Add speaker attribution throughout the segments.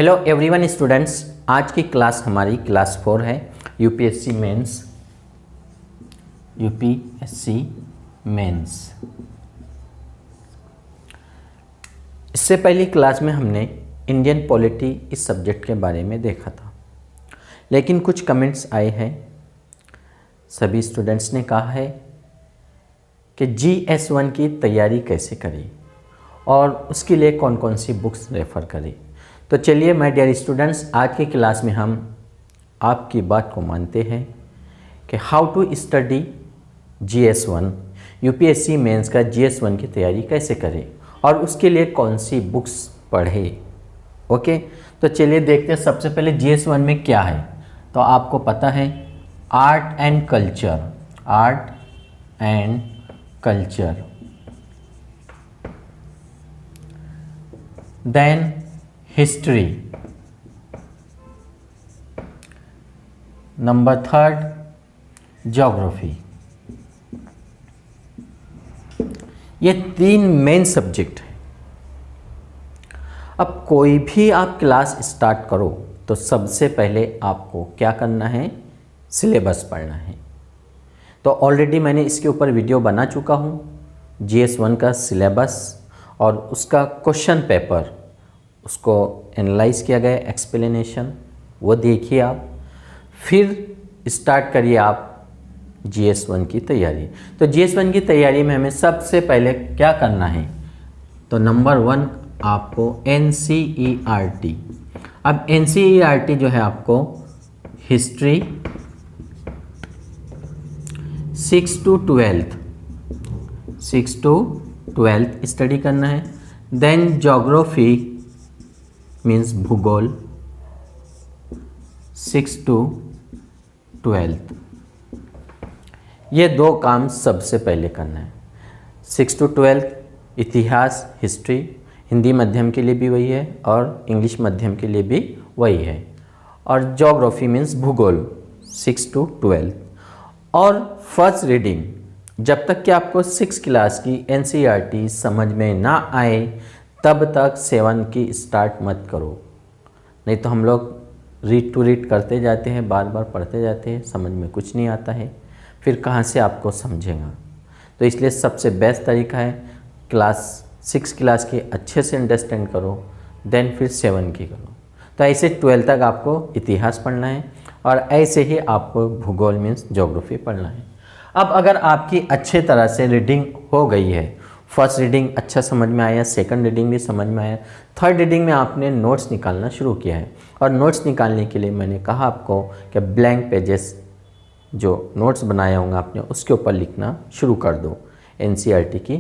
Speaker 1: Hello everyone students, आज की class हमारी क्लास 4 है यूपीएससी मेंस। इससे पहली क्लास में हमने इंडियन पॉलिटी इस सब्जेक्ट के बारे में देखा था, लेकिन कुछ कमेंट्स आए हैं। सभी स्टूडेंट्स ने कहा है कि GS1 की तैयारी कैसे करें और उसके लिए कौन कौन सी बुक्स रेफ़र करें। तो चलिए माय डियर स्टूडेंट्स, आज की क्लास में हम आपकी बात को मानते हैं कि how to study GS1, UPSC mains का GS1 की तैयारी कैसे करें और उसके लिए कौन सी बुक्स पढ़े। ओके, तो चलिए देखते हैं सबसे पहले GS1 में क्या है। तो आपको पता है art and culture, then history, number 3 geography. ये 3 मेन सब्जेक्ट हैं। अब कोई भी आप क्लास स्टार्ट करो तो सबसे पहले आपको क्या करना है, सिलेबस पढ़ना है। तो ऑलरेडी मैंने इसके ऊपर वीडियो बना चुका हूँ, GS1 का सिलेबस और उसका क्वेश्चन पेपर, उसको एनालाइज किया गया एक्सप्लेनेशन, वो देखिए आप, फिर स्टार्ट करिए आप GS1 की तैयारी। तो GS1 की तैयारी में हमें सबसे पहले क्या करना है, तो नंबर 1 आपको NCERT। अब NCERT जो है आपको हिस्ट्री 6 to 12th स्टडी करना है। देन ज्योग्राफी मीन्स भूगोल 6 to 12th। ये 2 काम सबसे पहले करना है। 6 to 12th इतिहास, हिस्ट्री, हिंदी माध्यम के लिए भी वही है और इंग्लिश माध्यम के लिए भी वही है। और ज्योग्राफी मीन्स भूगोल 6 to 12th। और फर्स्ट रीडिंग, जब तक कि आपको 6 क्लास की NCERT समझ में ना आए तब तक 7 की स्टार्ट मत करो। नहीं तो हम लोग रीड टू रीड करते जाते हैं, बार बार पढ़ते जाते हैं, समझ में कुछ नहीं आता है, फिर कहाँ से आपको समझेगा। तो इसलिए सबसे बेस्ट तरीका है क्लास 6 क्लास की अच्छे से अंडरस्टैंड करो, देन फिर 7 की करो। तो ऐसे 12 तक आपको इतिहास पढ़ना है और ऐसे ही आपको भूगोल मीन्स ज्योग्राफी पढ़ना है। अब अगर आपकी अच्छे तरह से रीडिंग हो गई है, फर्स्ट रीडिंग अच्छा समझ में आया, सेकंड रीडिंग भी समझ में आया, थर्ड रीडिंग में आपने नोट्स निकालना शुरू किया है। और नोट्स निकालने के लिए मैंने कहा आपको कि ब्लैंक पेजेस जो नोट्स बनाया होगा आपने उसके ऊपर लिखना शुरू कर दो NCERT की,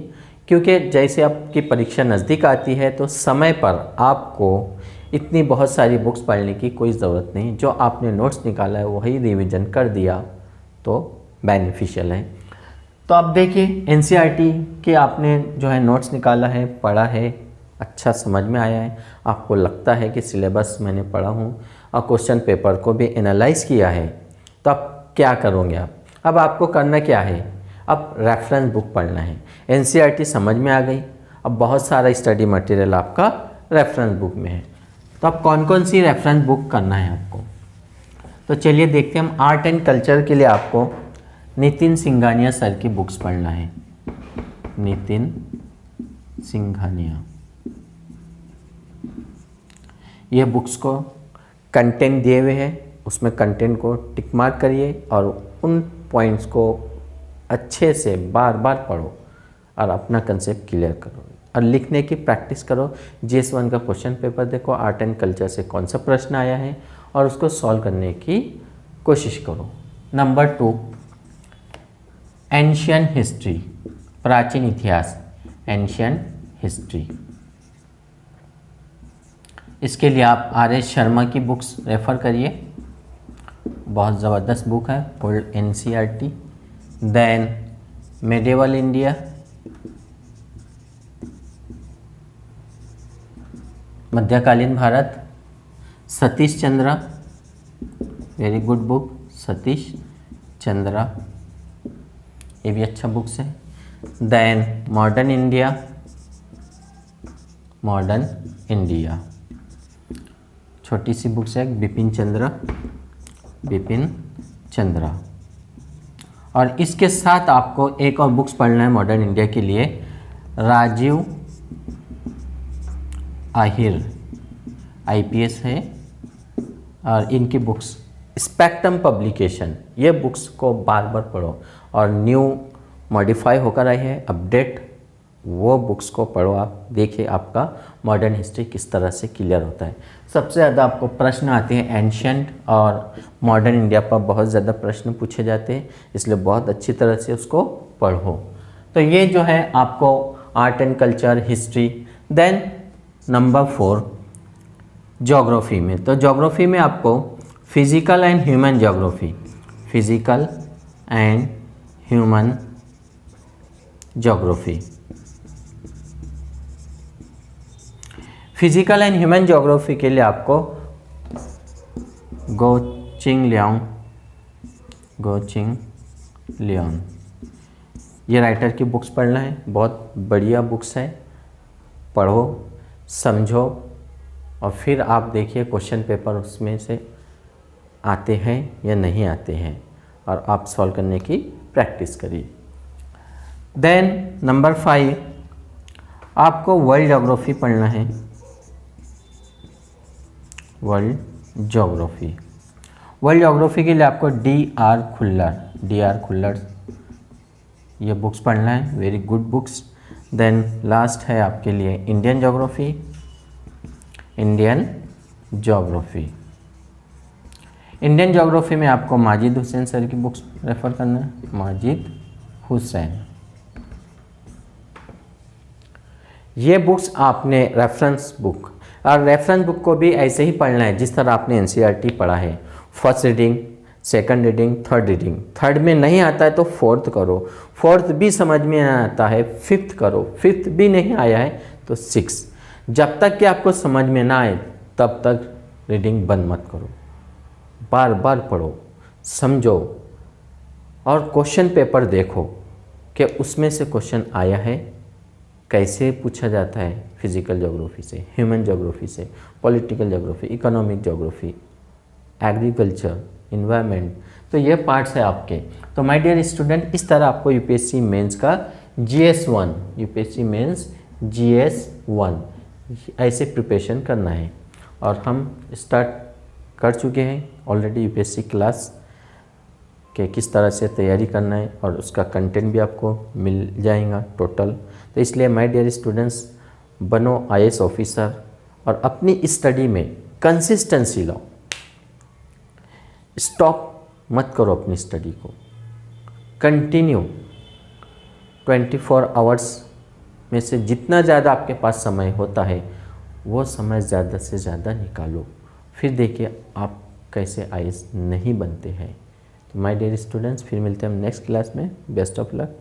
Speaker 1: क्योंकि जैसे आपकी परीक्षा नज़दीक आती है तो समय पर आपको इतनी बहुत सारी बुक्स पढ़ने की कोई ज़रूरत नहीं। जो आपने नोट्स निकाला है वही रिवीजन कर दिया तो बेनिफिशियल है। तो आप देखिए NCERT के आपने जो है नोट्स निकाला है, पढ़ा है, अच्छा समझ में आया है, आपको लगता है कि सिलेबस मैंने पढ़ा हूँ और क्वेश्चन पेपर को भी एनालाइज किया है, तो आप क्या करोगे। अब आपको करना क्या है, अब रेफरेंस बुक पढ़ना है। NCERT समझ में आ गई, अब बहुत सारा स्टडी मटेरियल आपका रेफरेंस बुक में है। तो अब कौन कौन सी रेफरेंस बुक करना है आपको, तो चलिए देखते हैं। हम आर्ट एंड कल्चर के लिए आपको नितिन सिंघानिया सर की बुक्स पढ़ना है। नितिन सिंघानिया, ये बुक्स को कंटेंट दिए हुए हैं, उसमें कंटेंट को टिक मार्क करिए और उन पॉइंट्स को अच्छे से बार बार पढ़ो और अपना कंसेप्ट क्लियर करो और लिखने की प्रैक्टिस करो। GS1 का क्वेश्चन पेपर देखो, आर्ट एंड कल्चर से कौन सा प्रश्न आया है और उसको सॉल्व करने की कोशिश करो। नंबर 2 एंशियंट हिस्ट्री, प्राचीन इतिहास, एंशियंट हिस्ट्री। इसके लिए आप RS शर्मा की बुक्स रेफ़र करिए, बहुत ज़बरदस्त बुक है, old NCERT। Then medieval India, मध्यकालीन Bharat, Satish Chandra, very good book, Satish Chandra, ये भी अच्छा बुक्स है। देन मॉडर्न इंडिया, छोटी सी बुक्स है, बिपिन चंद्र। और इसके साथ आपको एक और बुक्स पढ़ना है मॉडर्न इंडिया के लिए, राजीव आहिर, IPS है, और इनकी बुक्स स्पेक्ट्रम पब्लिकेशन, ये बुक्स को बार बार पढ़ो, और न्यू मॉडिफाई होकर आई है, अपडेट, वो बुक्स को पढ़ो आप, देखिए आपका मॉडर्न हिस्ट्री किस तरह से क्लियर होता है। सबसे ज़्यादा आपको प्रश्न आते हैं एंशियंट और मॉडर्न इंडिया पर, बहुत ज़्यादा प्रश्न पूछे जाते हैं, इसलिए बहुत अच्छी तरह से उसको पढ़ो। तो ये जो है आपको art and culture, history. Then number 4 geography में, तो ज्योग्राफी में आपको physical and human geography, physical and human geography, physical and human geography के लिए आपको गो चिंग लियोन ये राइटर की बुक्स पढ़ना है, बहुत बढ़िया बुक्स है, पढ़ो, समझो, और फिर आप देखिए क्वेश्चन पेपर उसमें से आते हैं या नहीं आते हैं, और आप सॉल्व करने की प्रैक्टिस करिए। देन नंबर 5 आपको वर्ल्ड ज्योग्राफी पढ़ना है, वर्ल्ड ज्योग्राफी। वर्ल्ड ज्योग्राफी के लिए आपको डी आर खुल्लर ये बुक्स पढ़ना है, very good books. Then last है आपके लिए इंडियन ज्योग्राफी, इंडियन ज्योग्राफी में आपको माजिद हुसैन सर की बुक्स रेफर करना है, माजिद हुसैन। ये बुक्स आपने रेफरेंस बुक, और रेफरेंस बुक को भी ऐसे ही पढ़ना है जिस तरह आपने NCERT पढ़ा है, first reading, second reading, third reading. Third में नहीं आता है तो फोर्थ करो, फोर्थ भी समझ में नहीं आता है फिफ्थ करो, फिफ्थ भी नहीं आया है तो सिक्स। जब तक कि आपको समझ में ना आए तब तक रीडिंग बंद मत करो, बार बार पढ़ो, समझो, और क्वेश्चन पेपर देखो कि उसमें से क्वेश्चन आया है, कैसे पूछा जाता है, फिजिकल ज्योग्राफी से, ह्यूमन ज्योग्राफी से, political geography, economic geography, agriculture, environment. तो ये पार्ट्स है आपके। तो माय डियर स्टूडेंट, इस तरह आपको यूपीएससी मेंस का GS1, यूपीएससी मेंस GS1 ऐसे प्रिपरेशन करना है। और हम स्टार्ट कर चुके हैं ऑलरेडी यूपीएससी क्लास के किस तरह से तैयारी करना है, और उसका कंटेंट भी आपको मिल जाएगा टोटल। तो इसलिए माय डियर स्टूडेंट्स, बनो IAS ऑफिसर और अपनी स्टडी में कंसिस्टेंसी लाओ, स्टॉप मत करो अपनी स्टडी को, कंटिन्यू 24 आवर्स में से जितना ज़्यादा आपके पास समय होता है वो समय ज़्यादा से ज़्यादा निकालो, फिर देखिए आप कैसे IAS नहीं बनते हैं। तो माय डियर स्टूडेंट्स, फिर मिलते हैं हम नेक्स्ट क्लास में। Best of luck.